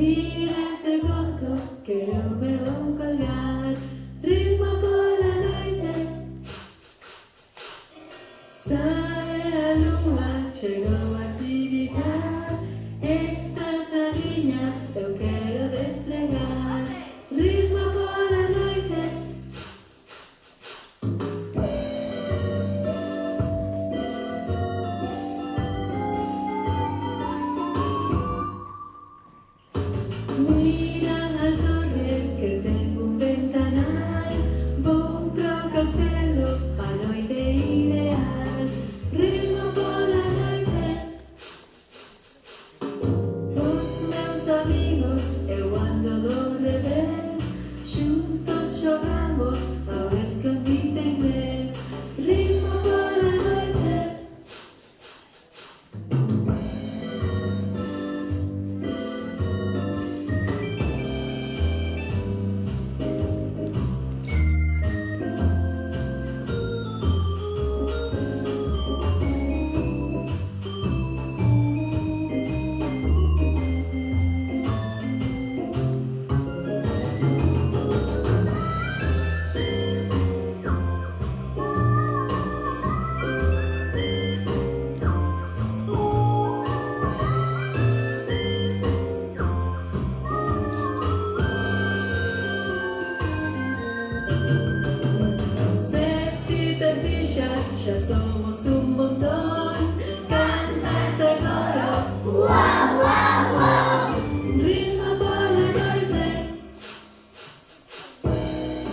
Mira este gordo que eu veo colgar, ritmo pola noite. Sae a lua, chegou a actividade. Estas aliñas eu quero desplegar, ritmo pola noite. Mira a torre que ten un ventanal, vou pro castelo, a noite ideal, ritmo pola noite. Os meus amigos eu ando do revés, xuntos xogamos ao escondite inglés, ritmo pola noite. Já somos um montão, canta este coro, uau, uau, uau, ritmo pola noite.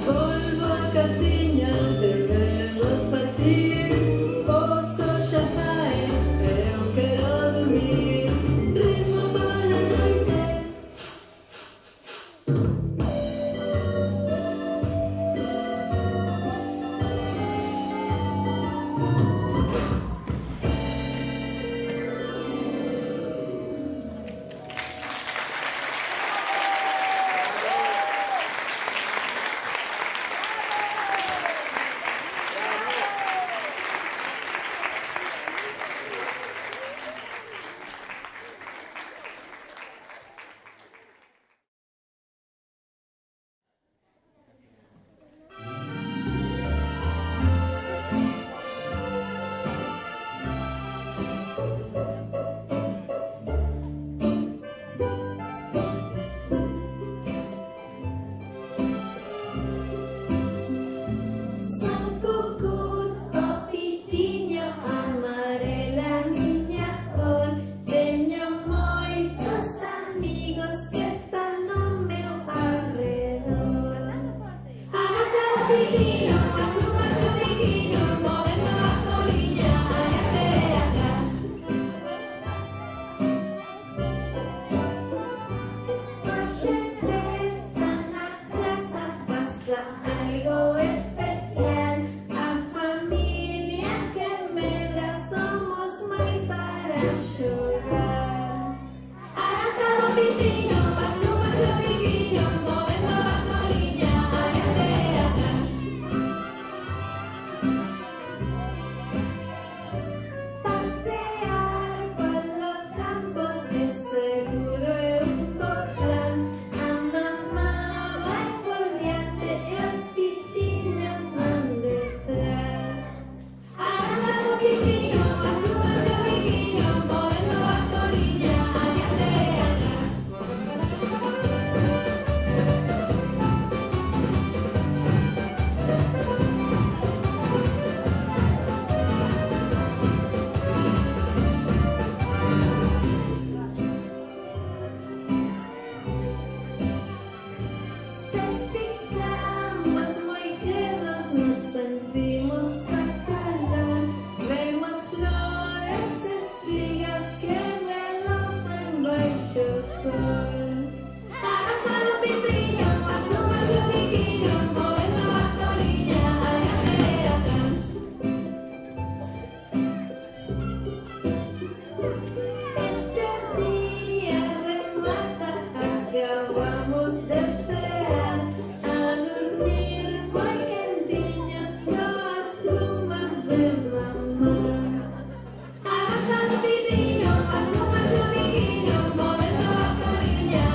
Volvo a casinha, debemos partir, o sol já sai, eu quero dormir, ritmo pola noite. Algo especial, a familia que medra somos mais para chorar. Arrancado o pitinho, pastor seu biquinho, movendo a colinha, adiante atrás. Pasear pelo campo de seguro é bom plan. A mamá vai por diante e os pitinhos vão detrás. Arrancado o pitinho, pastor seu biquinho, movendo a colinha, adiante atrás. Se ficamos muy quedos, nos sentimos a calor. Vemos flores, espigas que reluzan baixo o sol. Arrancado o pitinho, asuma seu biquinho, movendo a colinha, adiante atrás. Este día remata, acabamos de frear. A dormir muy quentinhos con as plumas de mamá. Arrancado o pitinho, asuma seu biquinho, movendo a colinha,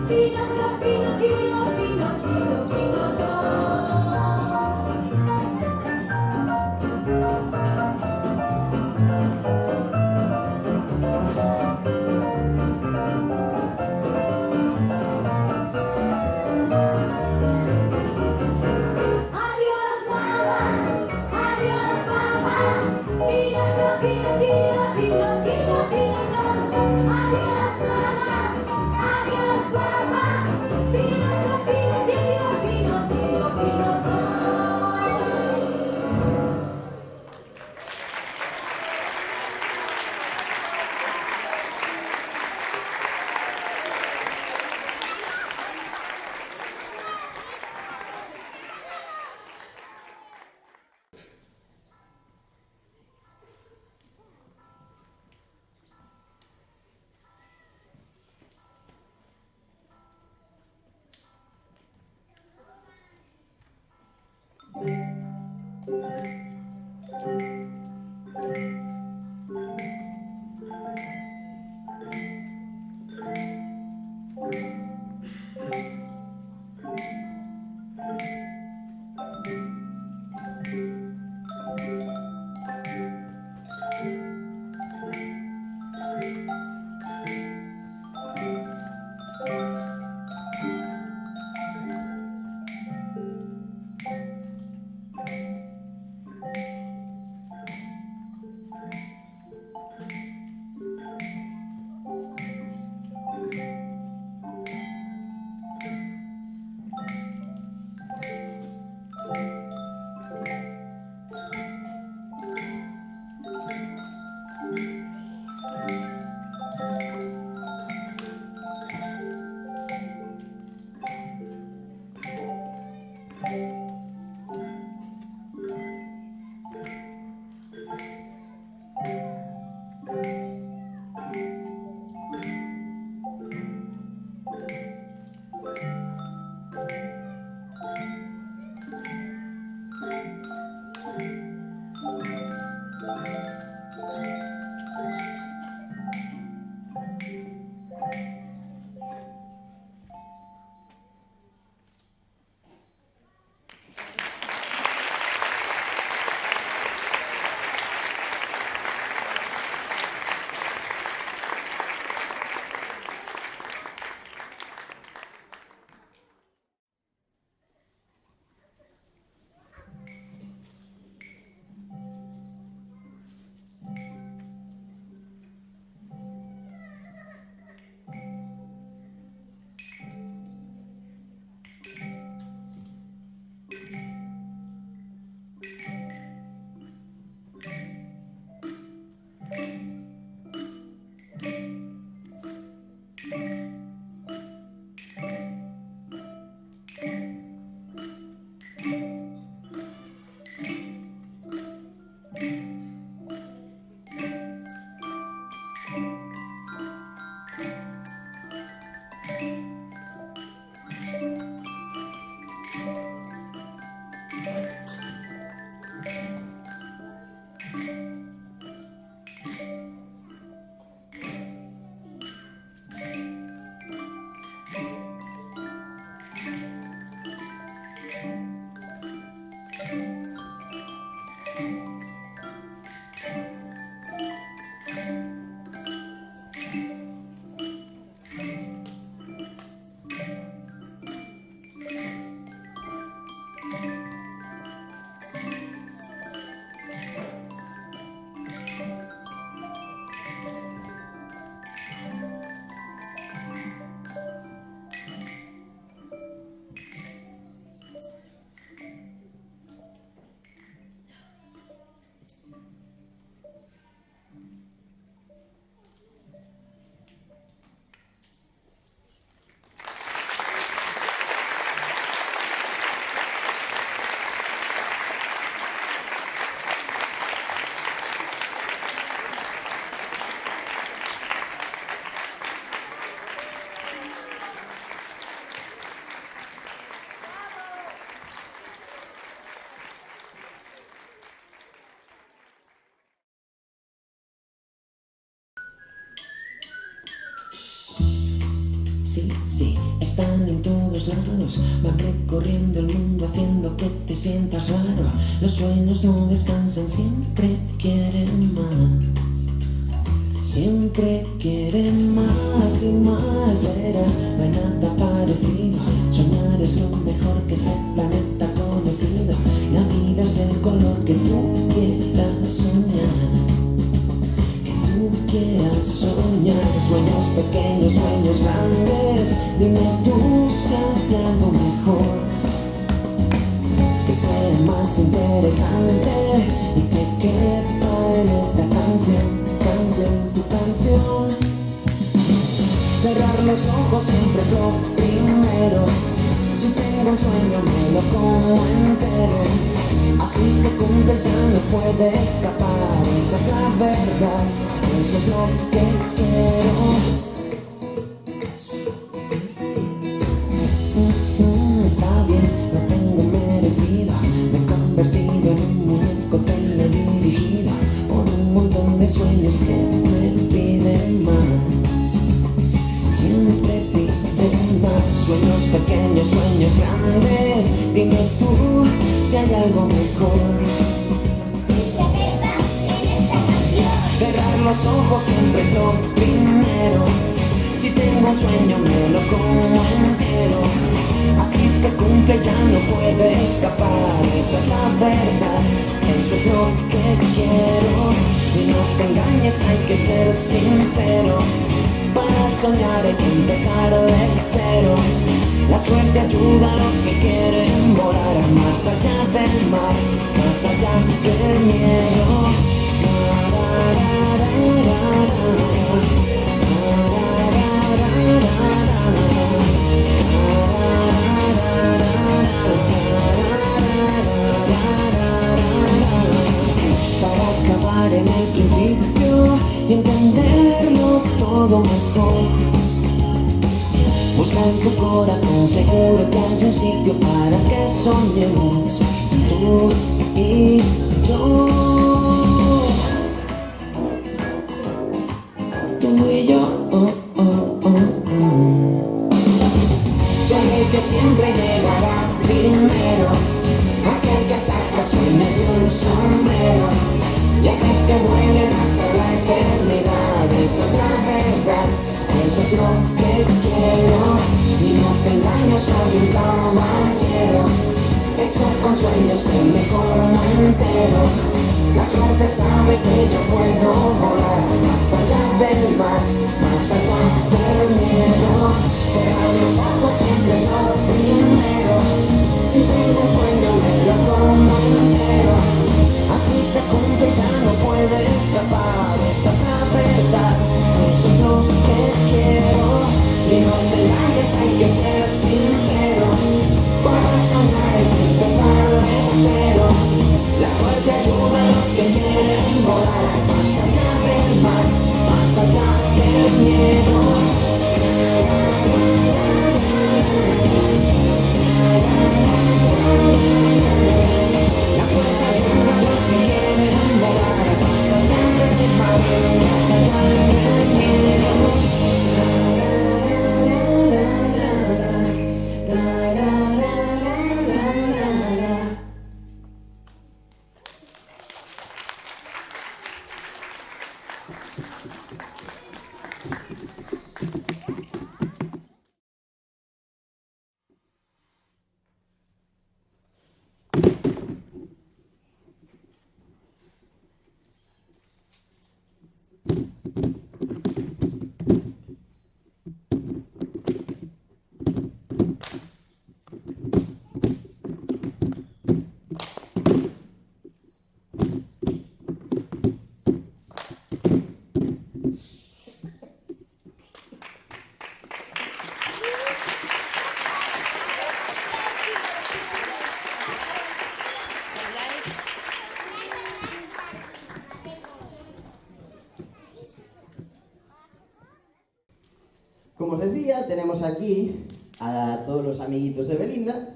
Pinocho, Pinochillo, Pinochillo, Pinocho. Adiós mamá, adiós papá, Pinocho, Pinochillo, Pinochillo, Pinocho. Adiós mamá, adiós papá, sí, sí, están en todos lados, van recorriendo el mundo haciendo que te sientas raro. Los sueños no descansan, siempre quieren más. Siempre quieren más y más, verás, no hay nada parecido. Soñar es lo mejor que este planeta ha conocido. La vida es del color que tú quieras soñar. Que tú quieras soñar. Sueños pequeños, sueños grandes. Dime tú si hay algo mejor que sea más interesante y que quepa en esta canción. Tu canción. Cerrar los ojos siempre es lo primero. Si tengo un sueño me lo como entero. Así se cumple, ya no puede escapar. Esa es la verdad, eso es lo que quiero. Está bien, lo tengo merecido. Me he convertido en un muñeco teledirigido por un montón de sueños que me piden más. Siempre piden más. Sueños pequeños, sueños grandes. Dime tú si hay algo mejor. Cerrar los ojos siempre es lo primero. Si tengo un sueño me lo como entero. Así se cumple, ya no puede escapar. Esa es la verdad, eso es lo que quiero. Y no te engañes, hay que ser sincero. Para soñar hay que empezar de cero. La suerte ayuda a los que quieren volar más allá del mar, más allá del miedo. Para acabar en el principio y entenderlo todo mejor, busca en tu corazón, seguro que hay un sitio para que soñemos tú y yo. Tú y yo, Soy el que siempre llegará primero, aquel que saca sueños de un sombrero y aquel que vuelen hasta la eternidad. Esa es la verdad, eso es lo que quiero. Y no te engaño, soy un caballero hecho con sueños que me como enteros. La suerte sabe que yo puedo volar más allá del mar, más allá del miedo. Cerrar los ojos siempre es lo primero. Si tengo un sueño me lo como entero. Así se cumple, ya no puede escapar. Esa es la verdad, eso es lo que quiero. Y no te engañes, hay que ser sincero. Para soñar hay que empezar de cero. La suerte ayuda a los que quieren volar más allá del mar, más allá del miedo. La suerte ayuda a los que quieren volar más allá del mar, más allá del miedo. Como os decía, tenemos aquí a todos los amiguitos de Belinda.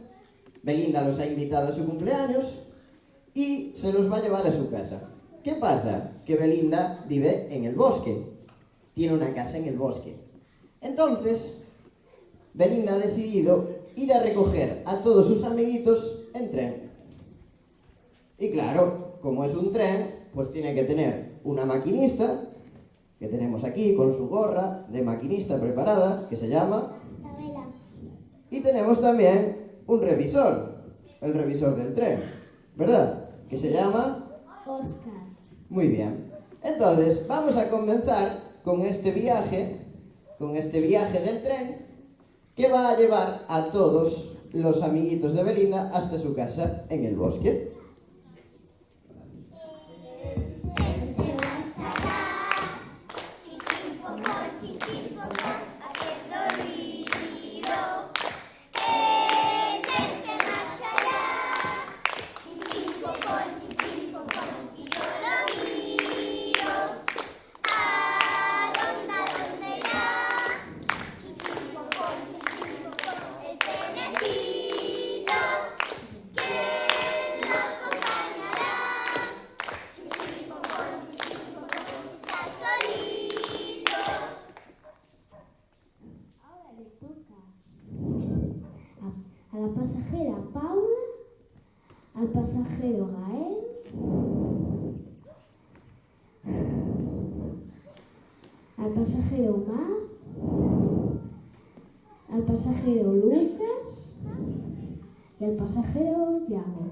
Belinda los ha invitado a su cumpleaños y se los va a llevar a su casa. ¿Qué pasa? Que Belinda vive en el bosque. Tiene una casa en el bosque. Entonces, Belinda ha decidido ir a recoger a todos sus amiguitos en tren. Y claro, como es un tren, pues tiene que tener una maquinista, que tenemos aquí con su gorra de maquinista preparada, que se llama Isabela. Y tenemos también un revisor, el revisor del tren, ¿verdad? Que se llama Oscar. Muy bien. Entonces, vamos a comenzar con este viaje del tren que va a llevar a todos los amiguitos de Belinda hasta su casa en el bosque. A la pasajera Paula, al pasajero Gael, al pasajero Omar, al pasajero Lucas y al pasajero Yago.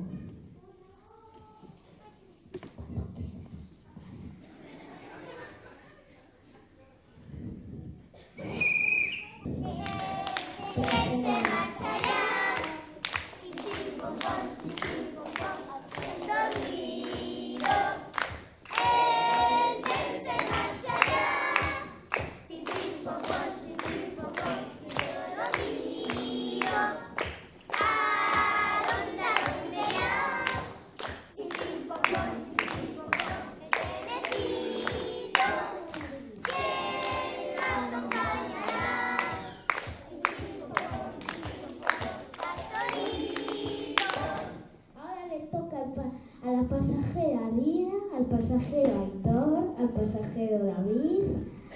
A la pasajera Lina, al pasajero Aitor, al pasajero David,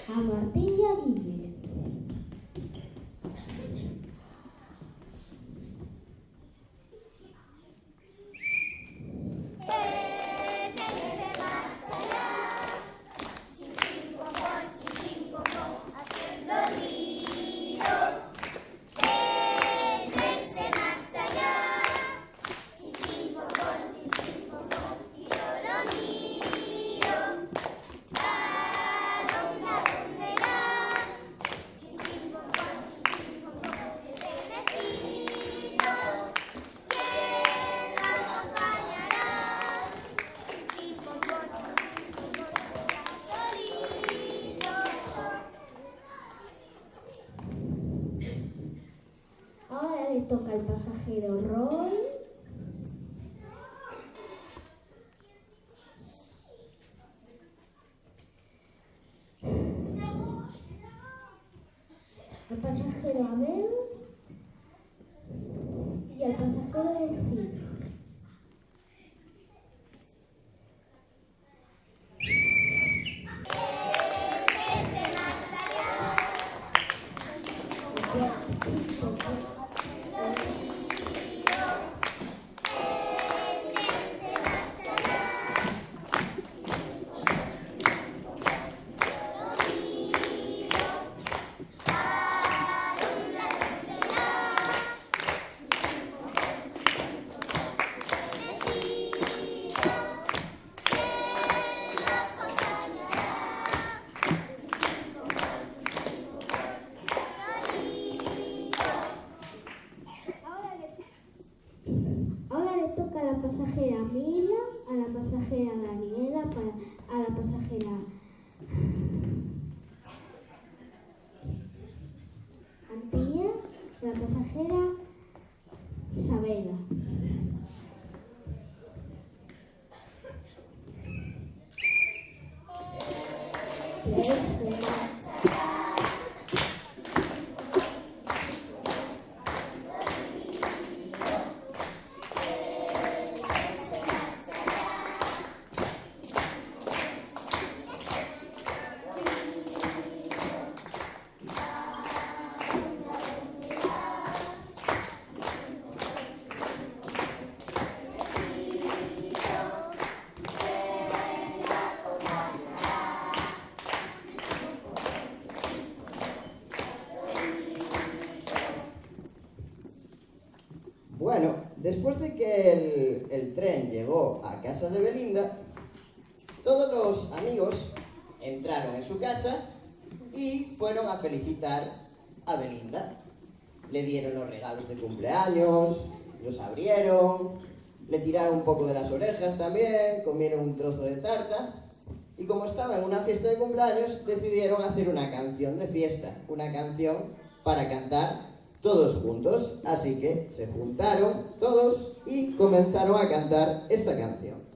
a Martín y a Guille. Ahora le toca al pasajero Roy, al pasajero Abel y al pasajero Delfín. Ahora le toca a la pasajera Mila, a la pasajera Daniela, a la pasajera Antía, a la pasajera Isabela. después de que el tren llegó a casa de Belinda, todos los amigos entraron en su casa y fueron a felicitar a Belinda. Le dieron los regalos de cumpleaños, los abrieron, le tiraron un poco de las orejas también, comieron un trozo de tarta y como estaba en una fiesta de cumpleaños decidieron hacer una canción de fiesta, una canción para cantar todos juntos. Así que se juntaron todos y comenzaron a cantar esta canción.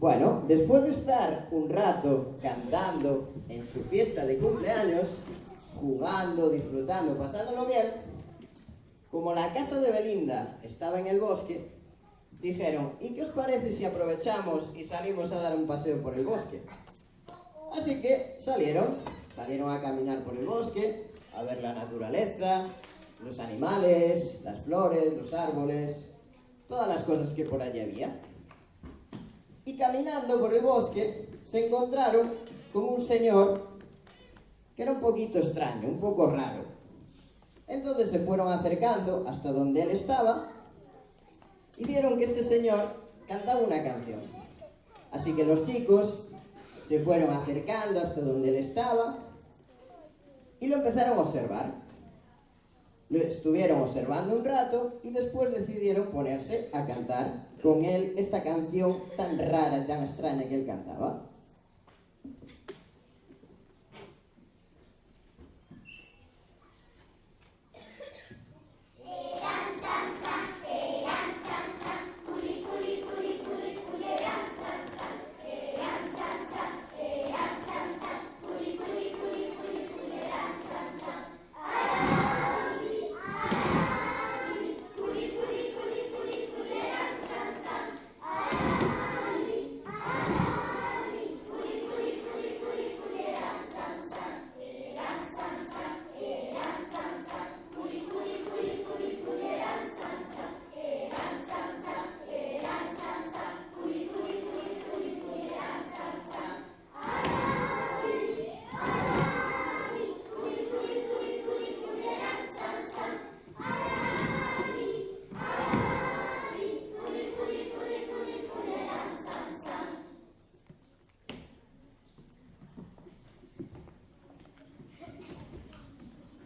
Bueno, después de estar un rato cantando en su fiesta de cumpleaños, jugando, disfrutando, pasándolo bien, como la casa de Belinda estaba en el bosque, dijeron, ¿y qué os parece si aprovechamos y salimos a dar un paseo por el bosque? Así que salieron a caminar por el bosque, a ver la naturaleza, los animales, las flores, los árboles, todas las cosas que por allí había. Y caminando por el bosque se encontraron con un señor que era un poquito extraño, un poco raro. Entonces se fueron acercando hasta donde él estaba y vieron que este señor cantaba una canción. Así que los chicos se fueron acercando hasta donde él estaba y lo empezaron a observar. Lo estuvieron observando un rato y después decidieron ponerse a cantar con él esta canción tan rara y tan extraña que él cantaba.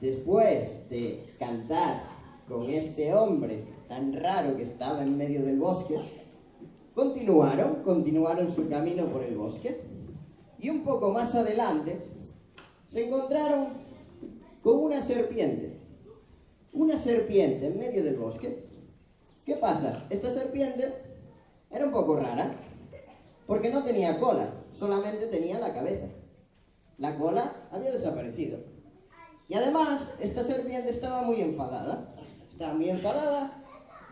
Después de cantar con este hombre tan raro que estaba en medio del bosque, continuaron su camino por el bosque. Y un poco más adelante se encontraron con una serpiente en medio del bosque. ¿Qué pasa? Esta serpiente era un poco rara, porque no tenía cola, solamente tenía la cabeza. La cola había desaparecido. Y además, esta serpiente estaba muy enfadada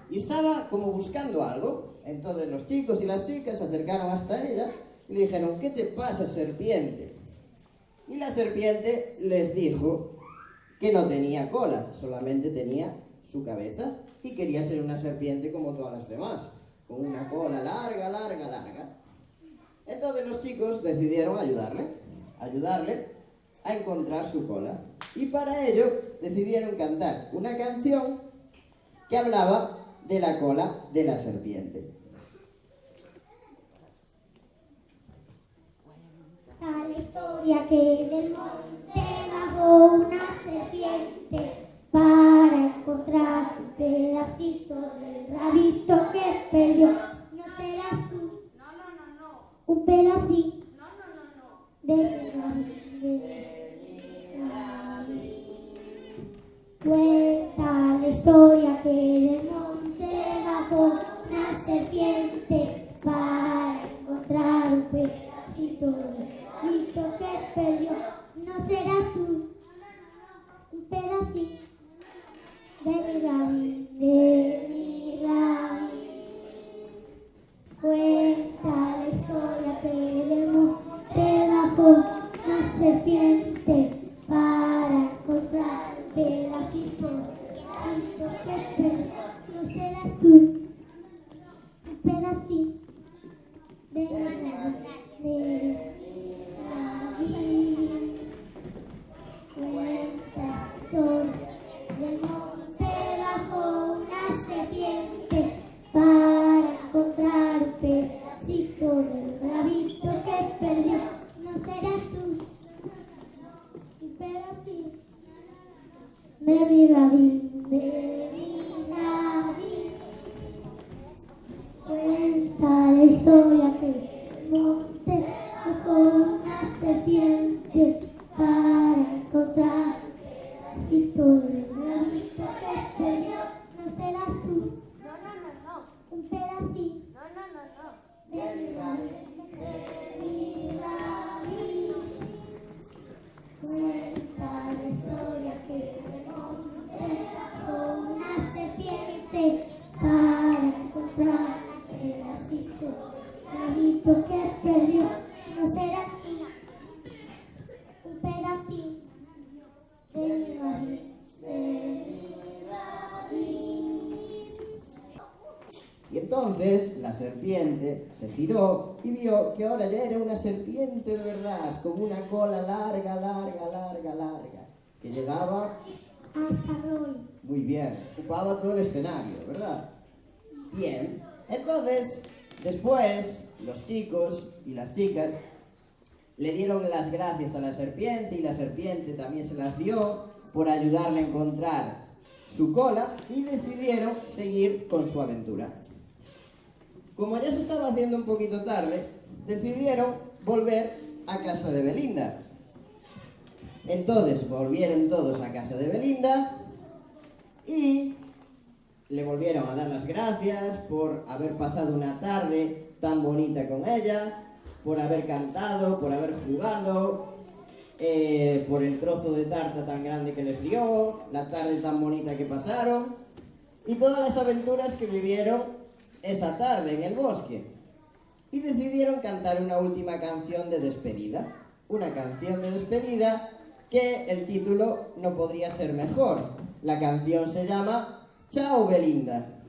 y estaba como buscando algo. Entonces los chicos y las chicas se acercaron hasta ella y le dijeron: ¿qué te pasa, serpiente? Y la serpiente les dijo que no tenía cola, solamente tenía su cabeza y quería ser una serpiente como todas las demás, con una cola larga. Entonces los chicos decidieron ayudarle a encontrar su cola. Y para ello decidieron cantar una canción que hablaba de la cola de la serpiente. Cuenta la historia que del monte bajó una serpiente para encontrar un pedacito del rabito que perdió. ¿No serás tú? No. Un pedacito No. del rabito. Cuenta la historia que del monte bajó una serpiente para encontrar un pedacito del rabito que perdió. ¿No serás tú? Un pedacito de mi rabito. Cuenta la historia que del monte bajó una serpiente para encontrar un pedacito que perdió. ¿No serás tú? Un pedacito de mi rabito. Cuenta la historia del monte bajó una serpiente para encontrar un pedacito del rabito que perdió. ¿No serás tú? Un pedacito de mi rabito. Cuenta la historia que el monte bajó una serpiente para encontrar un pedacito del rabito que perdió. ¿No serás tú? No. Un pedacito No. de mi rabito. Cuenta la historia que el monte bajó una serpiente para encontrar un pedacito del rabito que perdió. ¿No serás tú? Un pedacito de mi rabito. Y entonces la serpiente se giró y vio que ahora ya era una serpiente de verdad, con una cola larga, que llegaba Hasta Roy. muy bien, ocupaba todo el escenario, ¿verdad? Bien, entonces, después, los chicos y las chicas le dieron las gracias a la serpiente y la serpiente también se las dio por ayudarle a encontrar su cola y decidieron seguir con su aventura. Como ya se estaba haciendo un poquito tarde, decidieron volver a casa de Belinda. Entonces volvieron todos a casa de Belinda y le volvieron a dar las gracias por haber pasado una tarde tan bonita con ella, por haber cantado, por haber jugado, por el trozo de tarta tan grande que les dio, la tarde tan bonita que pasaron y todas las aventuras que vivieron esa tarde en el bosque. y decidieron cantar una última canción de despedida. Una canción de despedida que el título no podría ser mejor. La canción se llama Chao Belinda.